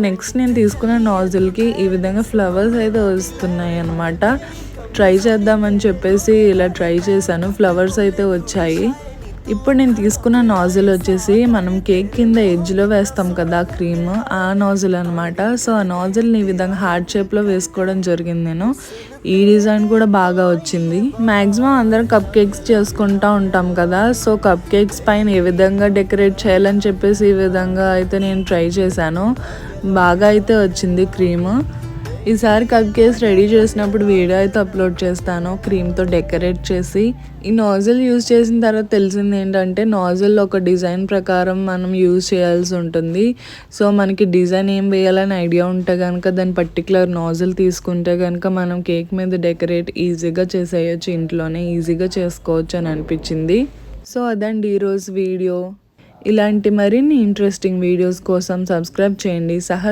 Next నేను తీసుకున్న నాజిల్కి ఈ విధంగా ఫ్లవర్స్ అయితే వస్తున్నాయి అన్నమాట. ట్రై చేద్దామని చెప్పేసి ఇలా ట్రై చేశాను, ఫ్లవర్స్ అయితే వచ్చాయి. ఇప్పుడు నేను తీసుకున్న నాజిల్ వచ్చేసి మనం కేక్ కింద ఎడ్జ్లో వేస్తాం కదా క్రీమ్, ఆ నాజిల్ అనమాట. సో ఆ నాజిల్ని ఈ విధంగా హార్ట్ షేప్లో వేసుకోవడం జరిగింది నేను. ఈ డిజైన్ కూడా బాగా వచ్చింది. మ్యాక్సిమం అందరం కప్ కేక్స్ చేసుకుంటూ ఉంటాం కదా, సో కప్ కేక్స్ పైన ఏ విధంగా డెకరేట్ చేయాలని చెప్పేసి ఈ విధంగా అయితే నేను ట్రై చేశాను. బాగా అయితే వచ్చింది క్రీమ్. ఈసారి కప్ కేక్స్ రెడీ చేసినప్పుడు వీడియో అయితే అప్లోడ్ చేస్తాను క్రీమ్తో డెకరేట్ చేసి. ఈ నాజిల్ యూజ్ చేసిన తర్వాత తెలిసింది ఏంటంటే నాజిల్ ఒక డిజైన్ ప్రకారం మనం యూజ్ చేయాల్సి ఉంటుంది. సో మనకి డిజైన్ ఏం వేయాలని ఐడియా ఉంటే కనుక దాని పర్టికులర్ నాజిల్ తీసుకుంటే కనుక మనం కేక్ మీద డెకరేట్ ఈజీగా చేసేయచ్చు, ఇంట్లోనే ఈజీగా చేసుకోవచ్చు అని అనిపించింది. సో అదండి ఈరోజు వీడియో. ఇలాంటి మరిన్ని ఇంట్రెస్టింగ్ వీడియోస్ కోసం సబ్స్క్రైబ్ చేయండి.